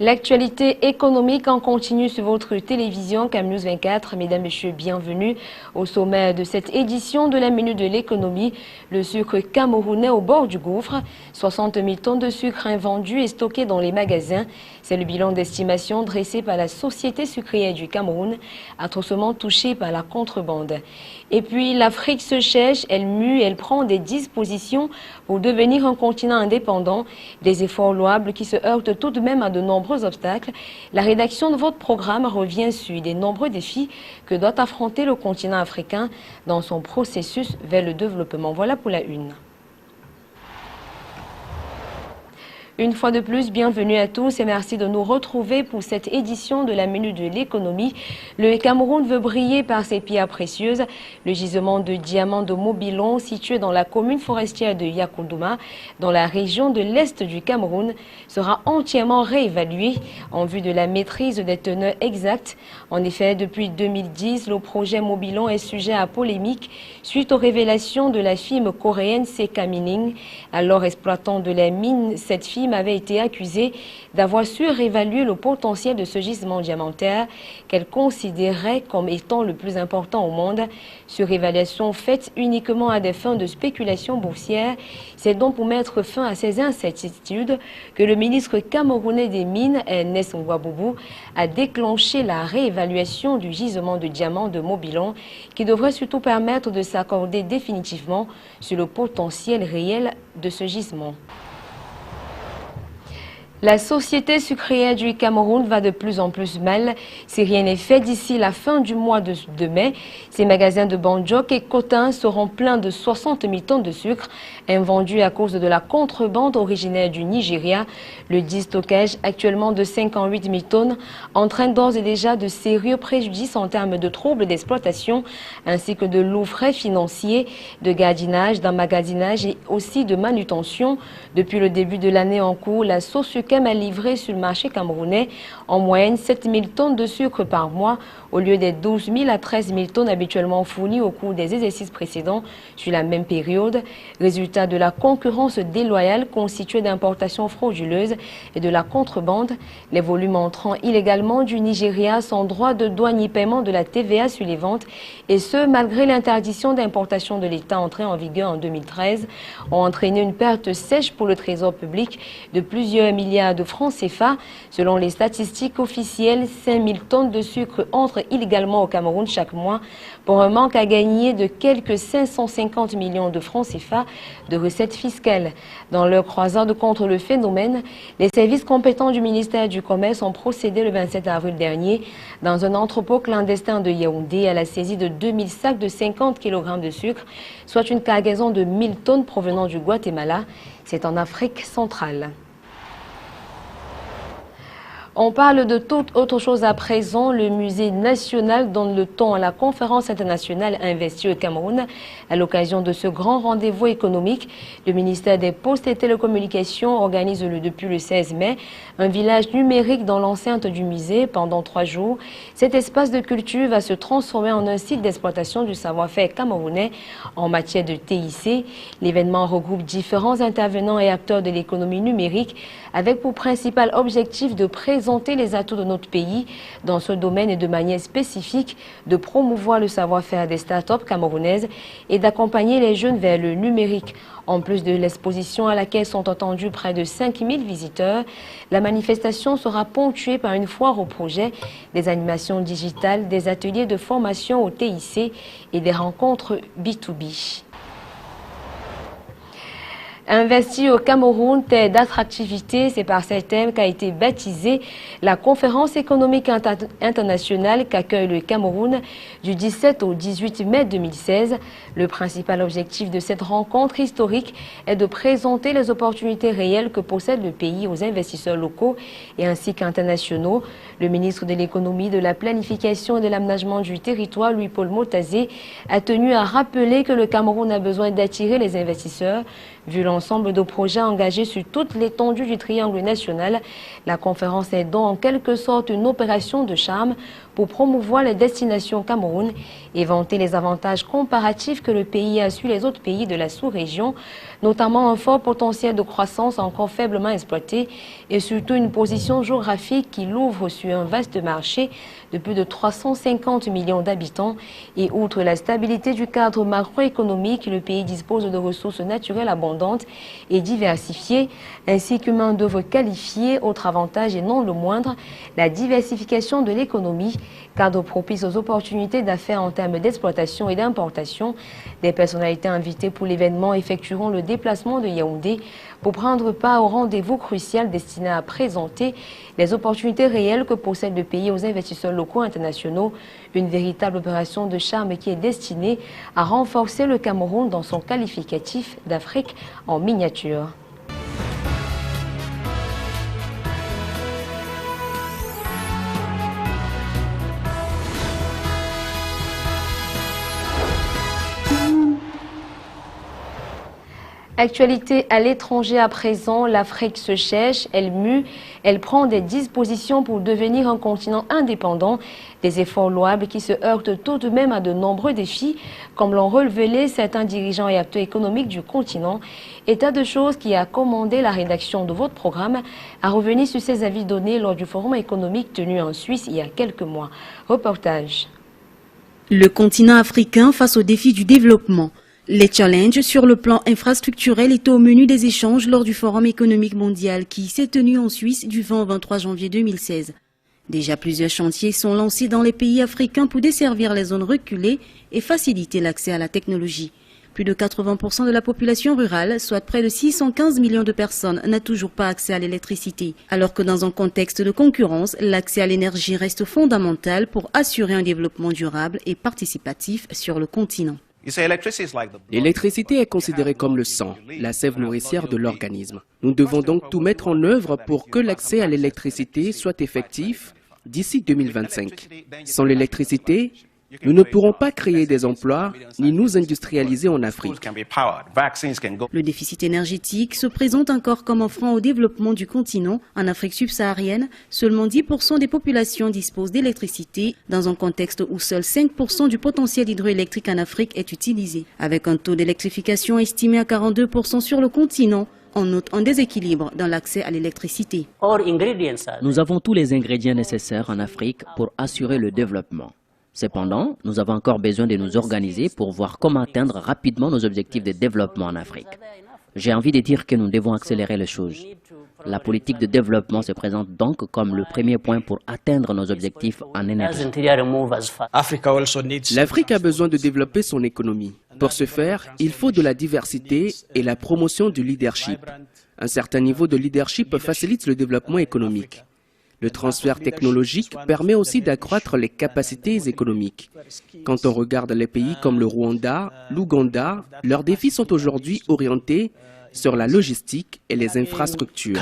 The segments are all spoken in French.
L'actualité économique en continue sur votre télévision CAM News 24. Mesdames, Messieurs, bienvenue au sommet de cette édition de la Minute de l'économie. Le sucre camerounais au bord du gouffre. 60 000 tonnes de sucre invendus et stockés dans les magasins. C'est le bilan d'estimation dressé par la Société sucrière du Cameroun, atrocement touchée par la contrebande. Et puis l'Afrique se cherche, elle mue, elle prend des dispositions pour devenir un continent indépendant. Des efforts louables qui se heurtent tout de même à de nombreux obstacles. La rédaction de votre programme revient sur les nombreux défis que doit affronter le continent africain dans son processus vers le développement. Voilà pour la une. Une fois de plus, bienvenue à tous et merci de nous retrouver pour cette édition de la Minute de l'économie. Le Cameroun veut briller par ses pierres précieuses. Le gisement de diamants de Mobilon, situé dans la commune forestière de Yakounduma, dans la région de l'Est du Cameroun, sera entièrement réévalué en vue de la maîtrise des teneurs exactes. En effet, depuis 2010, le projet Mobilon est sujet à polémique suite aux révélations de la firme coréenne Seka Mining. Alors exploitant de la mine, cette firme avait été accusée d'avoir surévalué le potentiel de ce gisement diamantaire qu'elle considérait comme étant le plus important au monde. Surévaluation faite uniquement à des fins de spéculation boursière. C'est donc pour mettre fin à ces incertitudes que le ministre camerounais des Mines, Ernest Ngouaboubou, a déclenché la réévaluation du gisement de diamants de Mobilon qui devrait surtout permettre de s'accorder définitivement sur le potentiel réel de ce gisement. La Société sucrière du Cameroun va de plus en plus mal. Si rien n'est fait d'ici la fin du mois de mai, ces magasins de Bandjok et Cotin seront pleins de 60 000 tonnes de sucre invendus à cause de la contrebande originaire du Nigeria. Le stockage actuellement de 58 000 tonnes entraîne d'ores et déjà de sérieux préjudices en termes de troubles d'exploitation ainsi que de lourds frais financiers, de gardinage, d'emmagasinage et aussi de manutention. Depuis le début de l'année en cours, la Sosucam a livré sur le marché camerounais en moyenne 7 000 tonnes de sucre par mois au lieu des 12 000 à 13 000 tonnes habituellement fournies au cours des exercices précédents sur la même période. Résultat de la concurrence déloyale constituée d'importations frauduleuses et de la contrebande. Les volumes entrant illégalement du Nigeria sans droit de douane ni paiement de la TVA sur les ventes et ce malgré l'interdiction d'importation de l'État entrée en vigueur en 2013 ont entraîné une perte sèche pour le trésor public de plusieurs milliards de francs CFA. Selon les statistiques officielles, 5 000 tonnes de sucre entrent illégalement au Cameroun chaque mois pour un manque à gagner de quelques 550 millions de francs CFA de recettes fiscales. Dans leur croisade contre le phénomène, les services compétents du ministère du Commerce ont procédé le 27 avril dernier dans un entrepôt clandestin de Yaoundé à la saisie de 2000 sacs de 50 kg de sucre, soit une cargaison de 1000 tonnes provenant du Guatemala. C'est en Afrique centrale. On parle de toute autre chose à présent. Le musée national donne le ton à la conférence internationale investie au Cameroun. À l'occasion de ce grand rendez-vous économique, le ministère des Postes et Télécommunications organise depuis le 16 mai un village numérique dans l'enceinte du musée pendant 3 jours. Cet espace de culture va se transformer en un site d'exploitation du savoir-faire camerounais en matière de TIC. L'événement regroupe différents intervenants et acteurs de l'économie numérique avec pour principal objectif de présenter les atouts de notre pays dans ce domaine et de manière spécifique de promouvoir le savoir-faire des start-up camerounaises et d'accompagner les jeunes vers le numérique. En plus de l'exposition à laquelle sont attendus près de 5 000 visiteurs, la manifestation sera ponctuée par une foire au projet, des animations digitales, des ateliers de formation au TIC et des rencontres B2B. Investir au Cameroun, terre d'attractivité, c'est par ce thème qu'a été baptisée la conférence économique internationale qu'accueille le Cameroun du 17 au 18 mai 2016. Le principal objectif de cette rencontre historique est de présenter les opportunités réelles que possède le pays aux investisseurs locaux et ainsi qu'internationaux. Le ministre de l'économie, de la planification et de l'aménagement du territoire, Louis-Paul Motazé, a tenu à rappeler que le Cameroun a besoin d'attirer les investisseurs vu l'ensemble de projets engagés sur toute l'étendue du triangle national. La conférence est donc en quelque sorte une opération de charme pour promouvoir les destinations Cameroun et vanter les avantages comparatifs que le pays a sur les autres pays de la sous-région, notamment un fort potentiel de croissance encore faiblement exploité et surtout une position géographique qui l'ouvre sur un vaste marché de plus de 350 millions d'habitants. Et outre la stabilité du cadre macroéconomique, le pays dispose de ressources naturelles abondantes et diversifiées, ainsi qu'une main-d'œuvre qualifiée. Autre avantage et non le moindre, la diversification de l'économie, cadre propice aux opportunités d'affaires en termes d'exploitation et d'importation. Des personnalités invitées pour l'événement effectueront le déplacement de Yaoundé pour prendre part au rendez-vous crucial destiné à présenter les opportunités réelles que possède le pays aux investisseurs locaux et internationaux. Une véritable opération de charme qui est destinée à renforcer le Cameroun dans son qualificatif d'Afrique en miniature. Actualité à l'étranger à présent, l'Afrique se cherche, elle mue, elle prend des dispositions pour devenir un continent indépendant. Des efforts louables qui se heurtent tout de même à de nombreux défis, comme l'ont relevé certains dirigeants et acteurs économiques du continent. État de choses qui a commandé la rédaction de votre programme à revenir sur ces avis donnés lors du forum économique tenu en Suisse il y a quelques mois. Reportage. Le continent africain face aux défis du développement. Les challenges sur le plan infrastructurel étaient au menu des échanges lors du Forum économique mondial qui s'est tenu en Suisse du 20 au 23 janvier 2016. Déjà plusieurs chantiers sont lancés dans les pays africains pour desservir les zones reculées et faciliter l'accès à la technologie. Plus de 80% de la population rurale, soit près de 615 millions de personnes, n'a toujours pas accès à l'électricité. Alors que dans un contexte de concurrence, l'accès à l'énergie reste fondamental pour assurer un développement durable et participatif sur le continent. L'électricité est considérée comme le sang, la sève nourricière de l'organisme. Nous devons donc tout mettre en œuvre pour que l'accès à l'électricité soit effectif d'ici 2025. Sans l'électricité, nous ne pourrons pas créer des emplois ni nous industrialiser en Afrique. Le déficit énergétique se présente encore comme un frein au développement du continent. En Afrique subsaharienne, seulement 10% des populations disposent d'électricité dans un contexte où seuls 5% du potentiel hydroélectrique en Afrique est utilisé. Avec un taux d'électrification estimé à 42% sur le continent, on note un déséquilibre dans l'accès à l'électricité. Nous avons tous les ingrédients nécessaires en Afrique pour assurer le développement. Cependant, nous avons encore besoin de nous organiser pour voir comment atteindre rapidement nos objectifs de développement en Afrique. J'ai envie de dire que nous devons accélérer les choses. La politique de développement se présente donc comme le premier point pour atteindre nos objectifs en énergie. L'Afrique a besoin de développer son économie. Pour ce faire, il faut de la diversité et la promotion du leadership. Un certain niveau de leadership facilite le développement économique. Le transfert technologique permet aussi d'accroître les capacités économiques. Quand on regarde les pays comme le Rwanda, l'Ouganda, leurs défis sont aujourd'hui orientés sur la logistique et les infrastructures.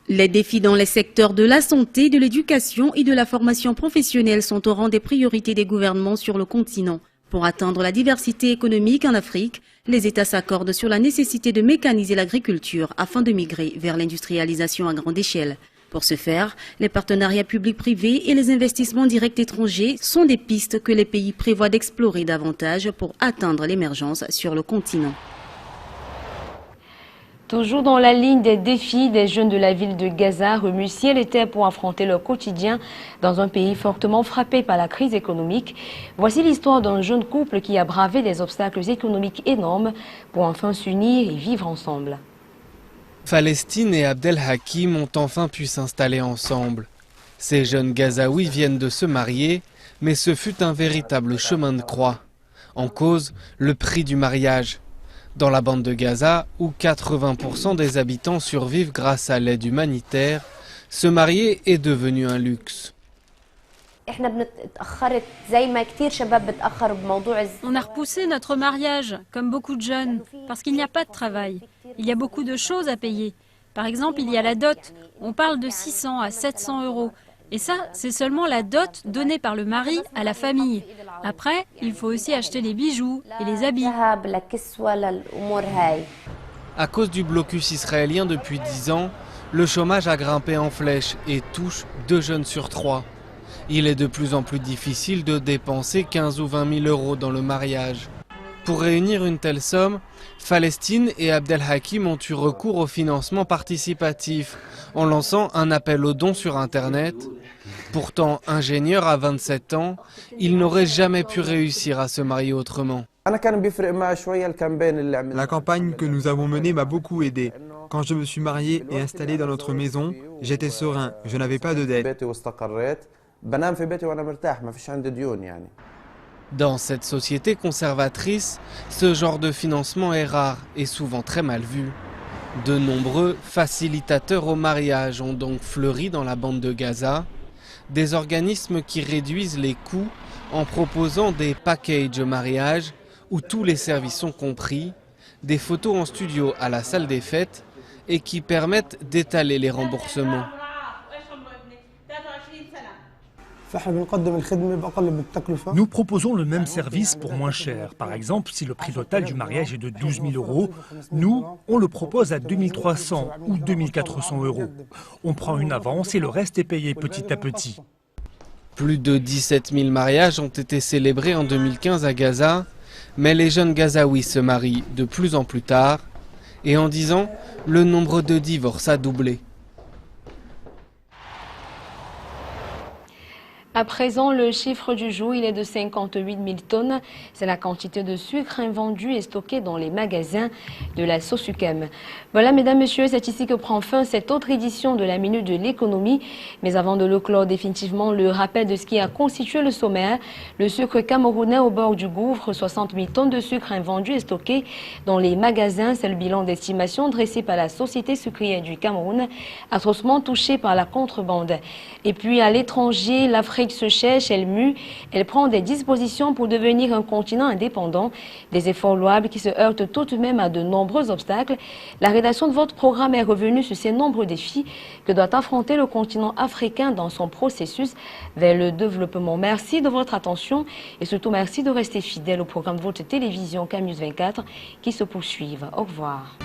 Les défis dans les secteurs de la santé, de l'éducation et de la formation professionnelle sont au rang des priorités des gouvernements sur le continent. Pour atteindre la diversité économique en Afrique, les États s'accordent sur la nécessité de mécaniser l'agriculture afin de migrer vers l'industrialisation à grande échelle. Pour ce faire, les partenariats publics-privés et les investissements directs étrangers sont des pistes que les pays prévoient d'explorer davantage pour atteindre l'émergence sur le continent. Toujours dans la ligne des défis, des jeunes de la ville de Gaza remuent ciel et terre pour affronter leur quotidien dans un pays fortement frappé par la crise économique. Voici l'histoire d'un jeune couple qui a bravé des obstacles économiques énormes pour enfin s'unir et vivre ensemble. Palestine et Abdel Hakim ont enfin pu s'installer ensemble. Ces jeunes Gazaouis viennent de se marier, mais ce fut un véritable chemin de croix. En cause, le prix du mariage. Dans la bande de Gaza, où 80% des habitants survivent grâce à l'aide humanitaire, se marier est devenu un luxe. On a repoussé notre mariage, comme beaucoup de jeunes, parce qu'il n'y a pas de travail. Il y a beaucoup de choses à payer. Par exemple, il y a la dot. On parle de 600 à 700 euros. Et ça, c'est seulement la dot donnée par le mari à la famille. Après, il faut aussi acheter les bijoux et les habits. À cause du blocus israélien depuis 10 ans, le chômage a grimpé en flèche et touche 2 jeunes sur 3. Il est de plus en plus difficile de dépenser 15 ou 20 000 euros dans le mariage. Pour réunir une telle somme, Falestine et Abdelhakim ont eu recours au financement participatif en lançant un appel aux dons sur Internet. Pourtant, ingénieur à 27 ans, il n'aurait jamais pu réussir à se marier autrement. La campagne que nous avons menée m'a beaucoup aidé. Quand je me suis marié et installé dans notre maison, j'étais serein, je n'avais pas de dette. Dans cette société conservatrice, ce genre de financement est rare et souvent très mal vu. De nombreux facilitateurs au mariage ont donc fleuri dans la bande de Gaza, des organismes qui réduisent les coûts en proposant des packages mariage où tous les services sont compris, des photos en studio à la salle des fêtes et qui permettent d'étaler les remboursements. Nous proposons le même service pour moins cher. Par exemple, si le prix total du mariage est de 12 000 euros, nous, on le propose à 2 300 ou 2 400 euros. On prend une avance et le reste est payé petit à petit. Plus de 17 000 mariages ont été célébrés en 2015 à Gaza, mais les jeunes Gazaouis se marient de plus en plus tard. Et en 10 ans, le nombre de divorces a doublé. À présent, le chiffre du jour, il est de 58 000 tonnes. C'est la quantité de sucre invendue et stockée dans les magasins de la Sosukem. Voilà, mesdames, messieurs, c'est ici que prend fin cette autre édition de la Minute de l'économie. Mais avant de le clore définitivement, le rappel de ce qui a constitué le sommaire. Le sucre camerounais au bord du gouffre, 60 000 tonnes de sucre invendu et stocké dans les magasins. C'est le bilan d'estimation dressé par la Société sucrière du Cameroun, atrocement touchée par la contrebande. Et puis à l'étranger, l'Afrique se cherche, elle mue, elle prend des dispositions pour devenir un continent indépendant. Des efforts louables qui se heurtent tout de même à de nombreux obstacles. La rédaction de votre programme est revenue sur ces nombreux défis que doit affronter le continent africain dans son processus vers le développement. Merci de votre attention et surtout merci de rester fidèle au programme de votre télévision Camus 24 qui se poursuivent. Au revoir.